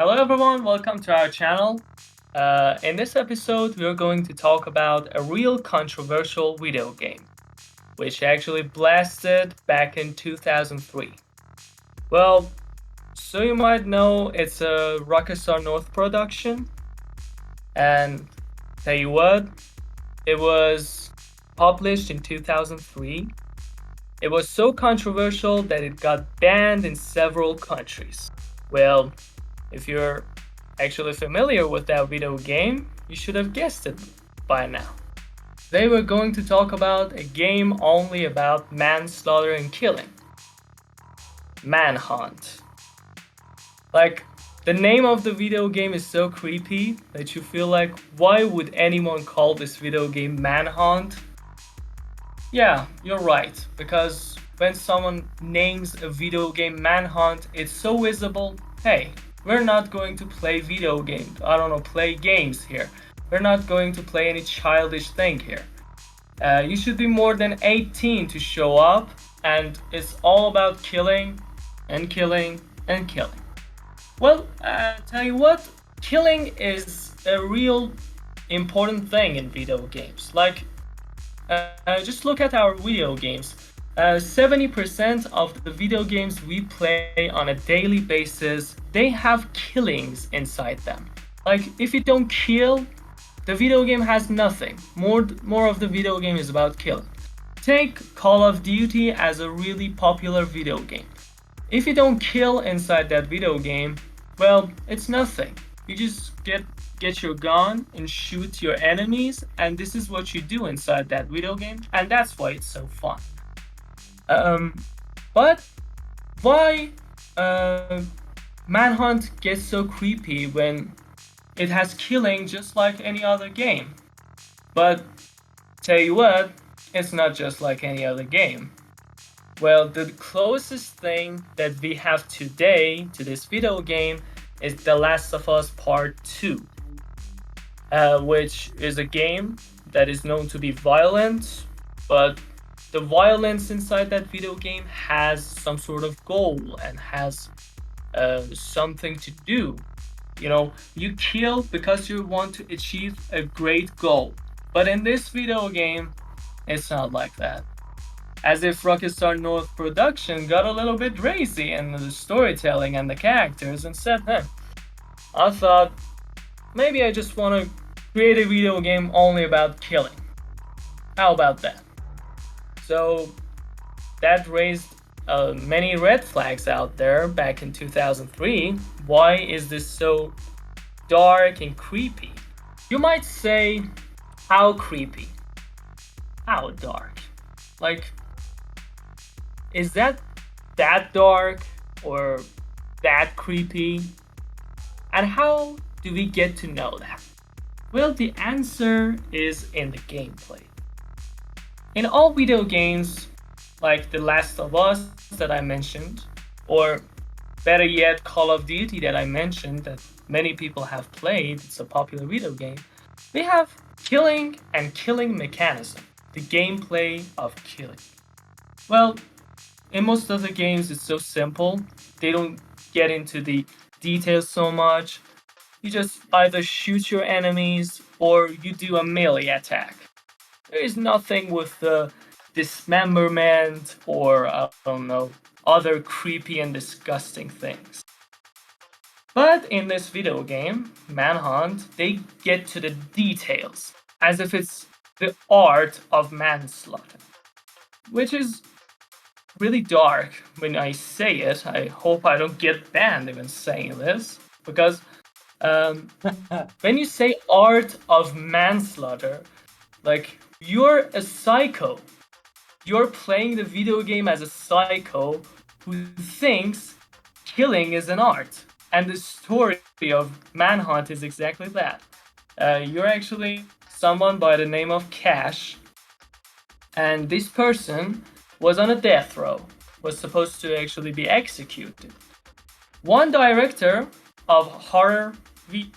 Hello, everyone. Welcome to our channel. In this episode, we are going to talk about a real controversial video game, which actually blasted back in 2003. Well, so you might know it's a Rockstar North production, and tell you what, it was published in 2003. It was so controversial that it got banned in several countries. Well, if you're actually familiar with that video game, you should have guessed it by now. Today we're going to talk about a game only about manslaughter and killing. Manhunt. Like, the name of the video game is so creepy that you feel like, why would anyone call this video game Manhunt? Yeah, you're right, because when someone names a video game Manhunt, it's so visible. Hey, we're not going to play video games. I don't know, play games here. We're not going to play any childish thing here. You should be more than 18 to show up, and it's all about killing and killing and killing. Well, tell you what, killing is a real important thing in video games. Like, just look at our video games. 70% of the video games we play on a daily basis, they have killings inside them. Like, if you don't kill, the video game has nothing. More of the video game is about killing. Take Call of Duty as a really popular video game. If you don't kill inside that video game, well, it's nothing. You just get your gun and shoot your enemies, and this is what you do inside that video game, and that's why it's so fun. Um, but why Manhunt gets so creepy when it has killing just like any other game? But tell you what, it's not just like any other game. Well, the closest thing that we have today to this video game is The Last of Us Part 2, which is a game that is known to be violent, but the violence inside that video game has some sort of goal and has something to do. You know, you kill because you want to achieve a great goal. But in this video game, it's not like that. As if Rockstar North production got a little bit crazy in the storytelling and the characters and said, hey, I thought maybe I just want to create a video game only about killing. How about that? So that raised many red flags out there back in 2003. Why is this so dark and creepy? You might say, how creepy? How dark? Like, is that dark or that creepy? And how do we get to know that? Well, the answer is in the gameplay. In all video games, like The Last of Us that I mentioned, or better yet, Call of Duty that I mentioned, that many people have played, it's a popular video game, we have killing and killing mechanism, the gameplay of killing. Well, in most of the games, it's so simple. They don't get into the details so much. You just either shoot your enemies or you do a melee attack. There is nothing with the dismemberment or, I don't know, other creepy and disgusting things. But in this video game, Manhunt, they get to the details, as if it's the art of manslaughter, which is really dark when I say it. I hope I don't get banned even saying this, because um, when you say art of manslaughter, like, you're a psycho. You're playing the video game as a psycho who thinks killing is an art. And the story of Manhunt is exactly that. You're actually someone by the name of Cash, and this person was on a death row, was supposed to actually be executed. One director of horror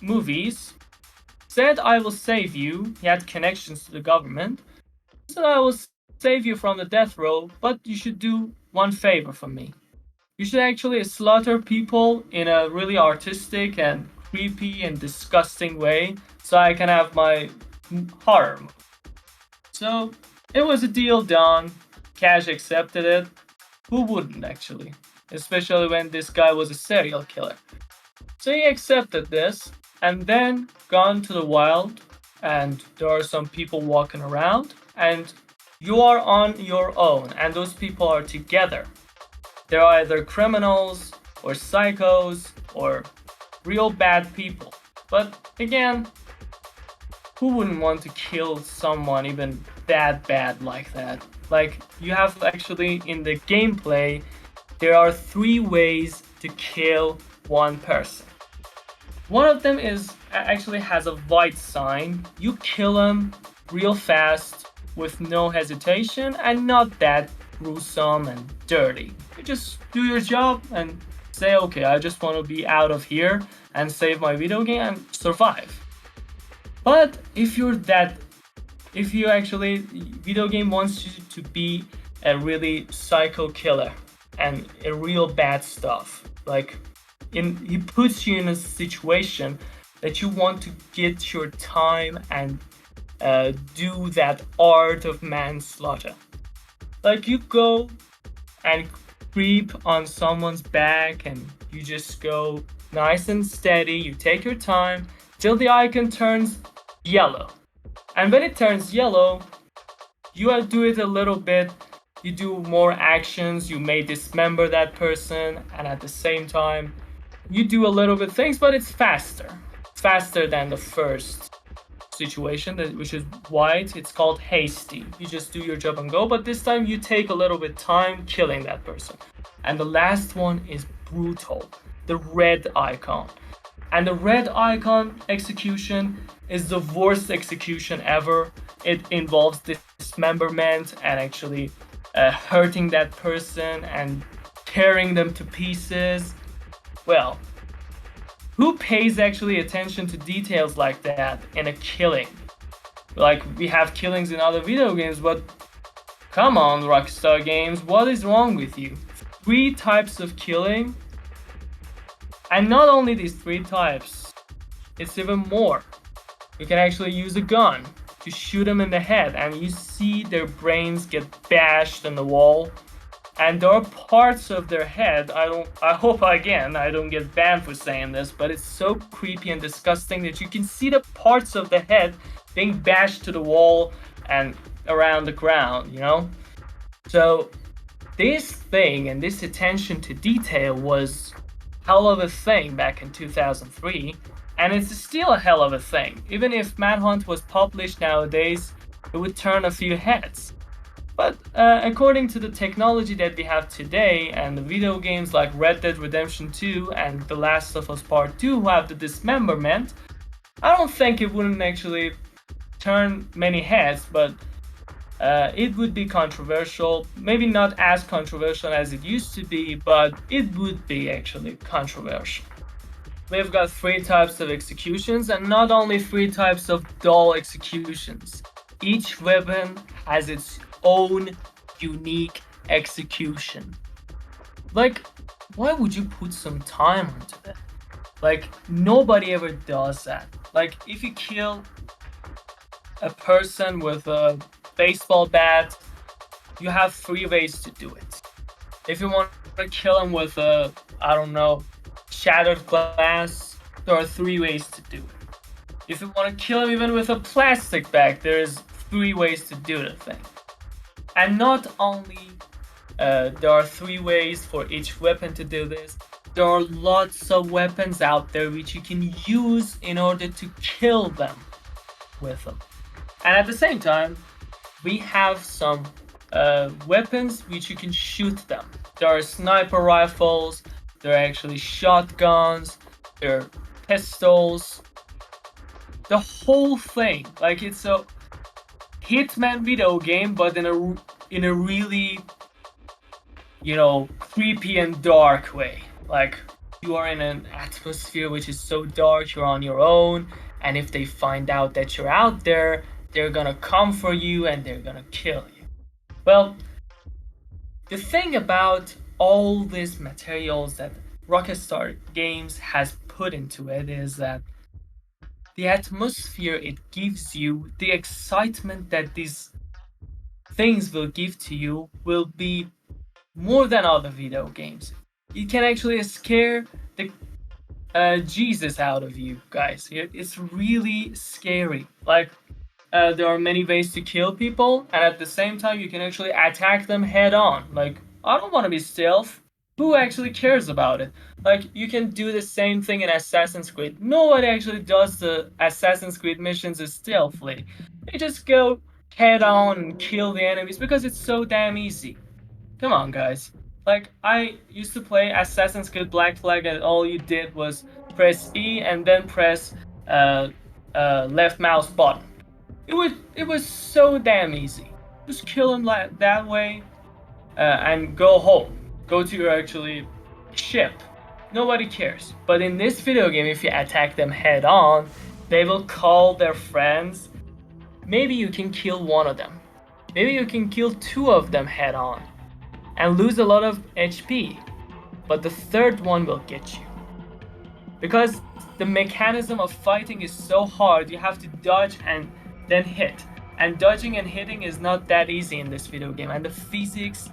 movies said, I will save you. He had connections to the government. He said, I will save you from the death row, but you should do one favor for me. You should actually slaughter people in a really artistic and creepy and disgusting way so I can have my horror. So it was a deal done. Cash accepted it. Who wouldn't actually? Especially when this guy was a serial killer. So he accepted this and then gone to the wild, and there are some people walking around, and you are on your own, and those people are together. They're either criminals or psychos or real bad people. But again, who wouldn't want to kill someone even that bad like that? Like, you have actually in the gameplay, there are three ways to kill one person. One of them is actually has a white sign. You kill him real fast with no hesitation and not that gruesome and dirty. You just do your job and say, okay, I just want to be out of here and save my video game and survive. But if you actually, video game wants you to be a really psycho killer and a real bad stuff. Like, he puts you in a situation that you want to get your time and do that art of manslaughter. Like, you go and creep on someone's back and you just go nice and steady. You take your time till the icon turns yellow. And when it turns yellow, you do it a little bit. You do more actions. You may dismember that person, and at the same time, you do a little bit things, but it's faster. It's faster than the first situation, which is white. It's called hasty. You just do your job and go, but this time you take a little bit time killing that person. And the last one is brutal, the red icon. And the red icon execution is the worst execution ever. It involves dismemberment and actually hurting that person and tearing them to pieces. Well, who pays actually attention to details like that in a killing? Like, we have killings in other video games, but come on, Rockstar Games, what is wrong with you? 3 types of killing, and not only these 3 types, it's even more. You can actually use a gun to shoot them in the head, and you see their brains get bashed on the wall. And there are parts of their head, I hope again I don't get banned for saying this, but it's so creepy and disgusting that you can see the parts of the head being bashed to the wall and around the ground, you know? So this thing and this attention to detail was hell of a thing back in 2003, and it's still a hell of a thing. Even if Manhunt was published nowadays, it would turn a few heads. But according to the technology that we have today and the video games like Red Dead Redemption 2 and The Last of Us Part 2 who have the dismemberment, I don't think it wouldn't actually turn many heads, but it would be controversial. Maybe not as controversial as it used to be, but it would be actually controversial. We've got 3 types of executions, and not only 3 types of dull executions. Each weapon has its own unique execution. Like, why would you put some time into that? Like, nobody ever does that. Like, if you kill a person with a baseball bat, you have 3 ways to do it. If you want to kill him with a, I don't know, shattered glass, there are 3 ways to do it. If you want to kill him even with a plastic bag, there's 3 ways to do the thing. And not only there are 3 ways for each weapon to do this, there are lots of weapons out there which you can use in order to kill them with them. And at the same time, we have some weapons which you can shoot them. There are sniper rifles, there are actually shotguns, there are pistols. The whole thing, like, it's a Hitman video game, but in a really, creepy and dark way. Like, you are in an atmosphere which is so dark, you're on your own, and if they find out that you're out there, they're gonna come for you and they're gonna kill you. Well, the thing about all these materials that Rockstar Games has put into it is that the atmosphere it gives you, the excitement that these things will give to you will be more than other video games. You can actually scare the Jesus out of you guys. It's really scary. Like there are many ways to kill people, and at the same time, you can actually attack them head on. Like, I don't want to be stealth. Who actually cares about it? Like, you can do the same thing in Assassin's Creed. Nobody actually does the Assassin's Creed missions stealthily. They just go head on and kill the enemies because it's so damn easy. Come on, guys. Like, I used to play Assassin's Creed Black Flag, and all you did was press E and then press uh, left mouse button. It was so damn easy. Just kill him like that way, and go home. Go to your actually ship. Nobody cares. But in this video game, if you attack them head on, they will call their friends. Maybe you can kill one of them. Maybe you can kill two of them head on and lose a lot of HP. But the third one will get you. Because the mechanism of fighting is so hard, you have to dodge and then hit. And dodging and hitting is not that easy in this video game, and the physics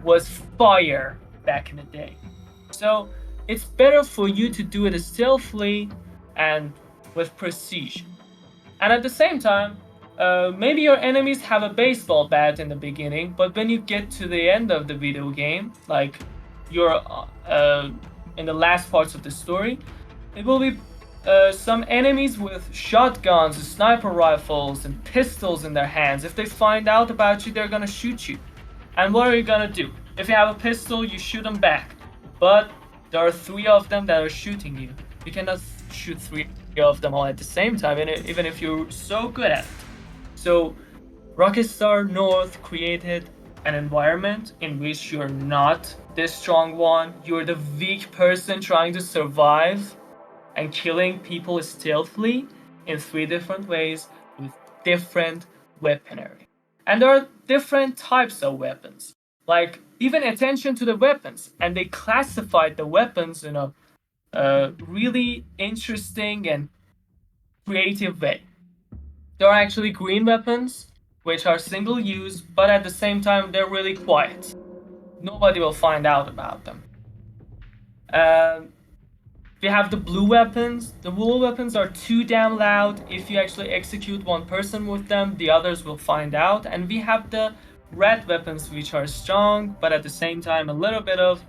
was fire back in the day. So it's better for you to do it stealthily and with precision. And at the same time, maybe your enemies have a baseball bat in the beginning, but when you get to the end of the video game, like you're in the last parts of the story, it will be some enemies with shotguns, sniper rifles, and pistols in their hands. If they find out about you, they're gonna shoot you. And what are you gonna do? If you have a pistol, you shoot them back. But there are three of them that are shooting you. You cannot shoot three of them all at the same time, even if you're so good at it. So, Rockstar North created an environment in which you're not the strong one, you're the weak person trying to survive and killing people stealthily in three different ways with different weaponry. And there are different types of weapons. Like, even attention to the weapons. And they classified the weapons in a really interesting and creative way. There are actually green weapons, which are single use, but at the same time, they're really quiet. Nobody will find out about them. We have the blue weapons. The blue weapons are too damn loud. If you actually execute one person with them, the others will find out. And we have the red weapons, which are strong, but at the same time, a little bit of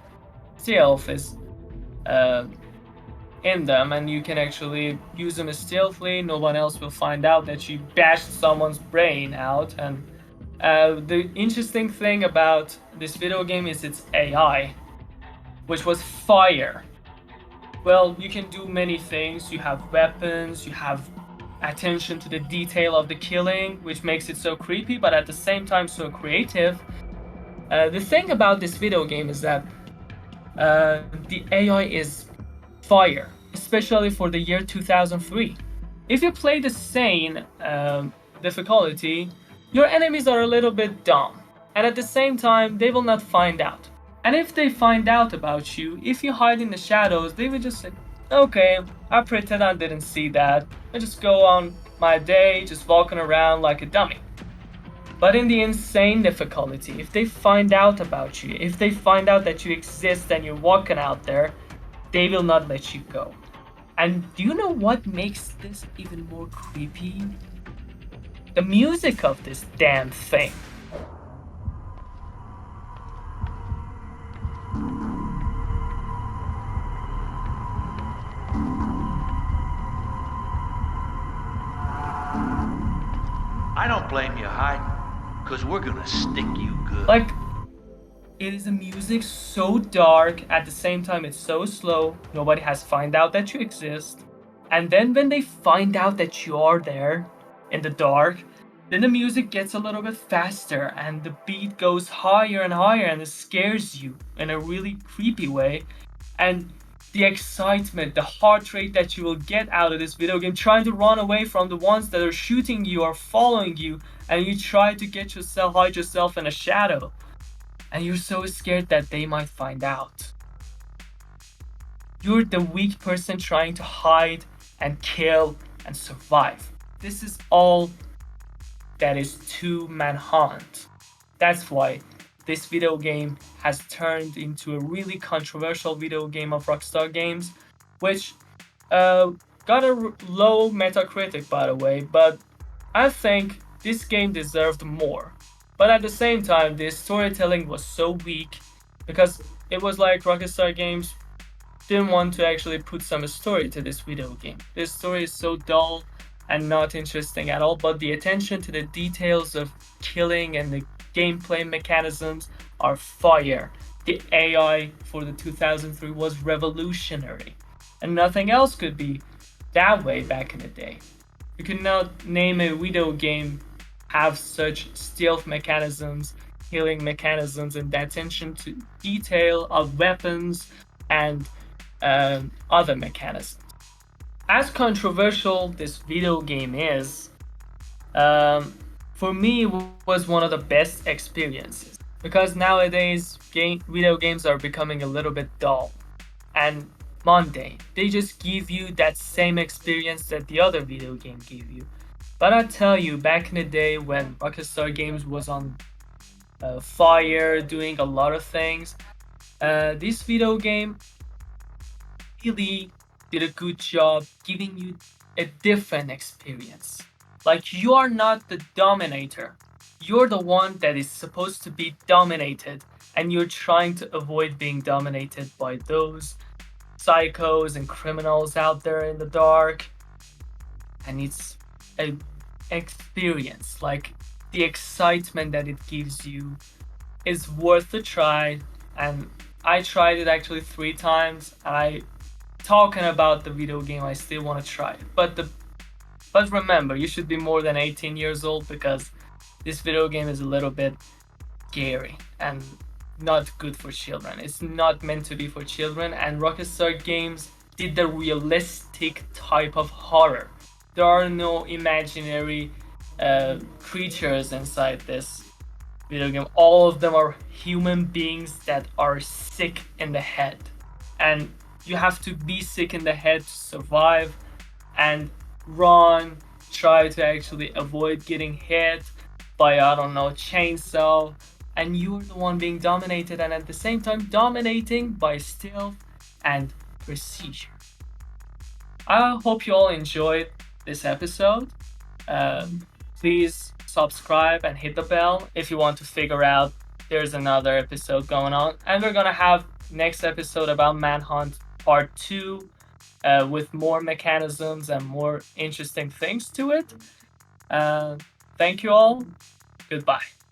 stealth is in them, and you can actually use them stealthily. No one else will find out that you bashed someone's brain out. And the interesting thing about this video game is its AI, which was fire. Well, you can do many things. You have weapons, you have attention to the detail of the killing, which makes it so creepy, but at the same time so creative. The thing about this video game is that the AI is fire, especially for the year 2003. If you play the sane difficulty, your enemies are a little bit dumb, and at the same time, they will not find out. And if they find out about you, if you hide in the shadows, they will just say, okay, I pretend I didn't see that. I just go on my day, just walking around like a dummy. But in the insane difficulty, if they find out about you, if they find out that you exist and you're walking out there, they will not let you go. And do you know what makes this even more creepy? The music of this damn thing. I don't blame you hiding, because we're gonna stick you good. Like, it is a music so dark, at the same time it's so slow, nobody has find out that you exist. And then when they find out that you are there in the dark, then the music gets a little bit faster and the beat goes higher and higher and it scares you in a really creepy way. And the excitement, the heart rate that you will get out of this video game, trying to run away from the ones that are shooting you or following you, and you try to hide yourself in a shadow. and you're so scared that they might find out. You're the weak person trying to hide and kill and survive. This is all that is to Manhunt. That's why this video game has turned into a really controversial video game of Rockstar Games, which uh, got a low Metacritic, by the way, but I think this game deserved more. But at the same time, the storytelling was so weak because it was like Rockstar Games didn't want to actually put some story to this video game. This story is so dull and not interesting at all, but the attention to the details of killing and the gameplay mechanisms are fire. The AI for the 2003 was revolutionary, and nothing else could be that way back in the day. You could not name a video game have such stealth mechanisms, healing mechanisms, and the attention to detail of weapons and other mechanisms. As controversial this video game is, for me, it was one of the best experiences because nowadays video games are becoming a little bit dull and mundane. They just give you that same experience that the other video game gave you. But I tell you, back in the day when Rockstar Games was on fire, doing a lot of things, this video game really did a good job giving you a different experience. Like, you are not the dominator. You're the one that is supposed to be dominated, and you're trying to avoid being dominated by those psychos and criminals out there in the dark. And it's an experience. Like, the excitement that it gives you is worth a try. And I tried it actually 3 times, and I talking about the video game, I still want to try it. But remember, you should be more than 18 years old because this video game is a little bit scary and not good for children. It's not meant to be for children, and Rockstar Games did the realistic type of horror. There are no imaginary creatures inside this video game. All of them are human beings that are sick in the head. And you have to be sick in the head to survive and run, try to actually avoid getting hit by, I don't know, chainsaw. And you're the one being dominated, and at the same time, dominating by stealth and precision. I hope you all enjoyed this episode. Please subscribe and hit the bell if you want to figure out there's another episode going on. And we're gonna have next episode about Manhunt Part 2 with more mechanisms and more interesting things to it. Thank you all. Goodbye.